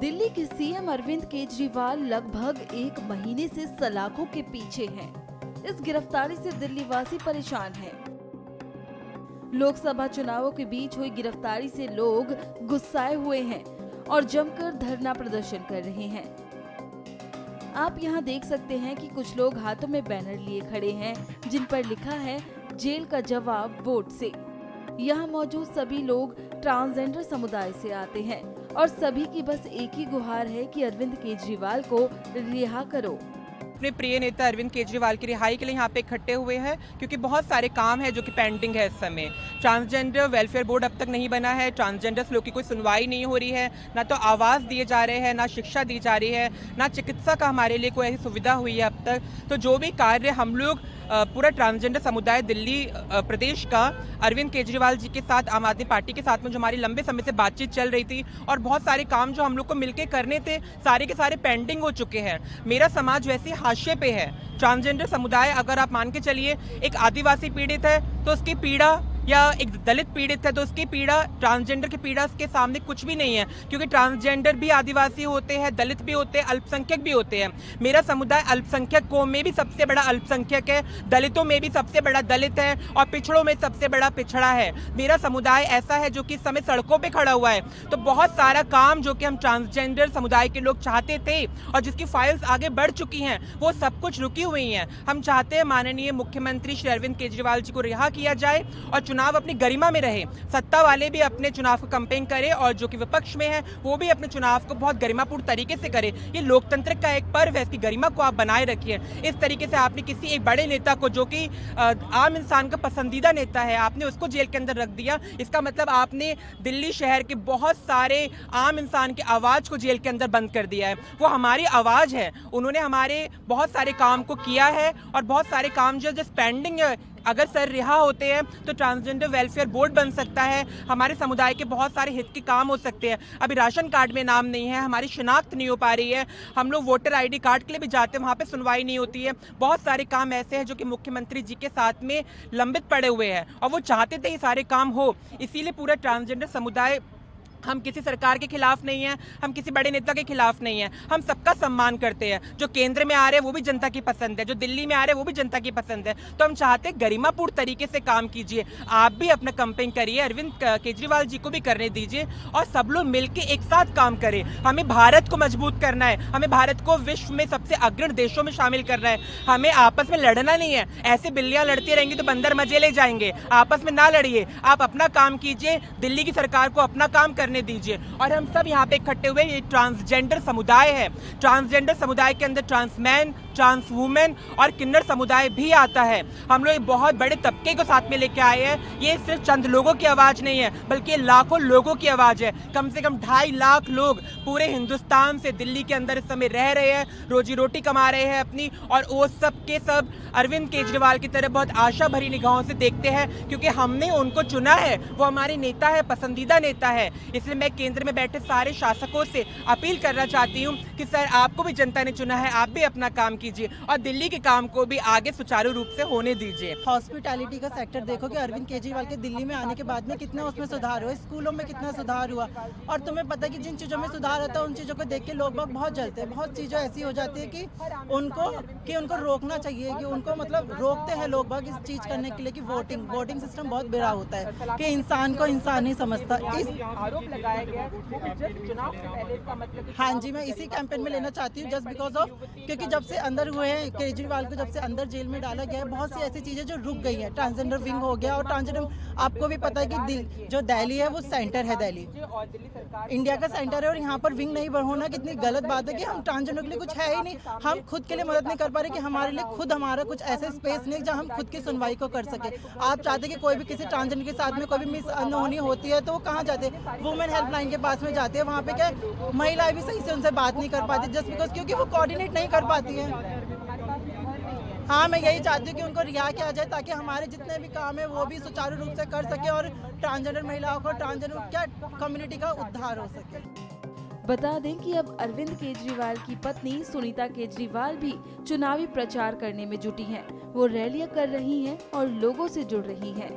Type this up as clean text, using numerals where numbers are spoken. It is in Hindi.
दिल्ली के सीएम अरविंद केजरीवाल लगभग 1 महीने से सलाखों के पीछे हैं। इस गिरफ्तारी से दिल्ली वासी परेशान हैं। लोकसभा चुनावों के बीच हुई गिरफ्तारी से लोग गुस्साए हुए हैं और जमकर धरना प्रदर्शन कर रहे हैं। आप यहां देख सकते हैं कि कुछ लोग हाथों में बैनर लिए खड़े हैं जिन पर लिखा है जेल का जवाब वोट से। यहाँ मौजूद सभी लोग ट्रांसजेंडर समुदाय से आते हैं और सभी की बस एक ही गुहार है कि अरविंद केजरीवाल को रिहा करो। अपने प्रिय नेता अरविंद केजरीवाल की रिहाई के लिए यहाँ पे इकट्ठे हुए हैं क्योंकि बहुत सारे काम है जो कि पेंडिंग है इस समय। ट्रांसजेंडर वेलफेयर बोर्ड अब तक नहीं बना है, ट्रांसजेंडर्स लोग की कोई सुनवाई नहीं हो रही है, ना तो आवास दिए जा रहे हैं, ना शिक्षा दी जा रही है, ना चिकित्सा का हमारे लिए कोई ऐसी सुविधा हुई है अब तक। तो जो भी कार्य हम लोग पूरा ट्रांसजेंडर समुदाय दिल्ली प्रदेश का अरविंद केजरीवाल जी के साथ, आम आदमी पार्टी के साथ में जो हमारी लंबे समय से बातचीत चल रही थी और बहुत सारे काम जो हम लोग को मिलकर करने थे, सारे के सारे पेंडिंग हो चुके हैं। मेरा समाज वैसे हाशिए पे है। ट्रांसजेंडर समुदाय, अगर आप मान के चलिए, एक आदिवासी पीड़ित है तो उसकी पीड़ा, या एक दलित पीड़ित है तो उसकी पीड़ा, ट्रांसजेंडर की पीड़ा के सामने कुछ भी नहीं है, क्योंकि ट्रांसजेंडर भी आदिवासी होते हैं, दलित भी होते हैं, अल्पसंख्यक भी होते हैं। मेरा समुदाय अल्पसंख्यकों में भी सबसे बड़ा अल्पसंख्यक है, दलितों में भी सबसे बड़ा दलित है और पिछड़ों में सबसे बड़ा पिछड़ा है। मेरा समुदाय ऐसा है जो कि इस समय सड़कों पर खड़ा हुआ है। तो बहुत सारा काम जो कि हम ट्रांसजेंडर समुदाय के लोग चाहते थे और जिसकी फाइल्स आगे बढ़ चुकी हैं, वो सब कुछ रुकी हुई हैं। हम चाहते हैं माननीय मुख्यमंत्री श्री अरविंद केजरीवाल जी को रिहा किया जाए और चुनाव अपनी गरिमा में रहे। सत्ता वाले भी अपने चुनाव को कैंपेन करें और जो कि विपक्ष में है वो भी अपने चुनाव को बहुत गरिमापूर्ण तरीके से करे। ये लोकतंत्र का एक पर्व है, इसकी गरिमा को आप बनाए रखिए। इस तरीके से आपने किसी एक बड़े नेता को, जो कि आम इंसान का पसंदीदा नेता है, आपने उसको जेल के अंदर रख दिया। इसका मतलब आपने दिल्ली शहर के बहुत सारे आम इंसान की आवाज को जेल के अंदर बंद कर दिया है। वो हमारी आवाज है, उन्होंने हमारे बहुत सारे काम को किया है और बहुत सारे काम जो पेंडिंग है, अगर सर रिहा होते हैं तो ट्रांसजेंडर वेलफेयर बोर्ड बन सकता है, हमारे समुदाय के बहुत सारे हित के काम हो सकते हैं। अभी राशन कार्ड में नाम नहीं है, हमारी शिनाख्त नहीं हो पा रही है, हम लोग वोटर आईडी कार्ड के लिए भी जाते हैं, वहाँ पे सुनवाई नहीं होती है। बहुत सारे काम ऐसे हैं जो कि मुख्यमंत्री जी के साथ में लंबित पड़े हुए हैं और वो चाहते थे ये सारे काम हो। इसीलिए पूरा ट्रांसजेंडर समुदाय, हम किसी सरकार के खिलाफ नहीं है, हम किसी बड़े नेता के खिलाफ नहीं है, हम सबका सम्मान करते हैं। जो केंद्र में आ रहे हैं वो भी जनता की पसंद है, जो दिल्ली में आ रहे हैं वो भी जनता की पसंद है। तो हम चाहते हैं गरिमापूर्ण तरीके से काम कीजिए। आप भी अपना कैंपेन करिए, अरविंद केजरीवाल जी को भी करने दीजिए और सब लोग मिलकर एक साथ काम करें। हमें भारत को मजबूत करना है, हमें भारत को विश्व में सबसे अग्रणी देशों में शामिल करना है। हमें आपस में लड़ना नहीं है। ऐसे बिल्लियां लड़ती रहेंगी तो बंदर मजे ले जाएंगे। आपस में ना लड़िए, आप अपना काम कीजिए, दिल्ली की सरकार को अपना काम करने दीजिए। और हम सब यहाँ पे इकट्ठे हुए, ये ट्रांसजेंडर समुदाय है। ट्रांसजेंडर समुदाय के अंदर ट्रांसमैन, ट्रांस वुमेन और किन्नर समुदाय भी आता है। हम लोग बहुत बड़े तबके को साथ में लेके आए हैं। ये सिर्फ चंद लोगों की आवाज नहीं है, बल्कि ये लाखों लोगों की आवाज है। कम से कम 2.5 लाख लोग पूरे हिंदुस्तान से दिल्ली के अंदर इस समय रह रहे हैं, रोजी रोटी कमा रहे हैं अपनी, और वो सब के सब अरविंद केजरीवाल की तरह बहुत आशा भरी निगाहों से देखते हैं, क्योंकि हमने उनको चुना है, वो हमारे नेता है, पसंदीदा नेता है। इसलिए मैं केंद्र में बैठे सारे शासकों से अपील करना चाहती हूँ कि सर, आपको भी जनता ने चुना है, आप भी अपना काम कीजिए और दिल्ली के काम को भी आगे सुचारू रूप से होने दीजिए। हॉस्पिटैलिटी का सेक्टर देखो कि अरविंद केजरीवाल के दिल्ली में आने के बाद में कितना उसमें सुधार हुआ, स्कूलों में कितना सुधार हुआ। और तुम्हें पता है कि जिन चीज़ों में सुधार होता है उन चीज़ों को देख के लोग बहुत जलते हैं। बहुत चीज़ें ऐसी हो जाती है कि उनको रोकना चाहिए, कि उनको मतलब रोकते हैं लोग बाग इस चीज़ करने के लिए कि वोटिंग सिस्टम बहुत बुरा होता है, कि इंसान को इंसान नहीं समझता। इस आरोप लगाया गया चुनाव से पहले, इसका मतलब, हाँ जी, मैं इसी कैंपेन में लेना चाहती हूँ, जस्ट बिकॉज ऑफ, क्योंकि जब से अंदर हुए हैं केजरीवाल को, जब से अंदर जेल में डाला गया है, बहुत सी ऐसी चीज़ें जो रुक गई हैं। ट्रांसजेंडर विंग हो गया, और ट्रांसजेंडर, आपको भी पता है कि जो दिल्ली है वो सेंटर है, दिल्ली इंडिया का सेंटर है, और यहाँ पर विंग नहीं होना कितनी गलत बात है कि हम ट्रांसजेंडर के लिए कुछ है ही नहीं। हम खुद के लिए मदद नहीं कर पा रहे कि हमारे लिए खुद हमारा कुछ ऐसे स्पेस नहीं जहाँ हम खुद की सुनवाई को कर सके। आप चाहते कि कोई भी किसी ट्रांसजेंडर के साथ में कोई भी मिस अनहोनी होती है तो वो कहाँ जाते हैं? वुमेन हेल्पलाइन के पास में जाते हैं। वहाँ पे क्या महिलाएं भी सही से उनसे बात नहीं कर पाती, जस्ट बिकॉज क्योंकि वो कोऑर्डिनेट नहीं कर पाती हैं। हाँ, मैं यही चाहती हूँ कि उनको रिहा किया जाए, ताकि हमारे जितने भी काम है वो भी सुचारू रूप से कर सके और ट्रांसजेंडर महिलाओं को, ट्रांसजेंडर कम्युनिटी का उद्धार हो सके। बता दें कि अब अरविंद केजरीवाल की पत्नी सुनीता केजरीवाल भी चुनावी प्रचार करने में जुटी हैं। वो रैलियां कर रही हैं और लोगों से जुड़ रही हैं।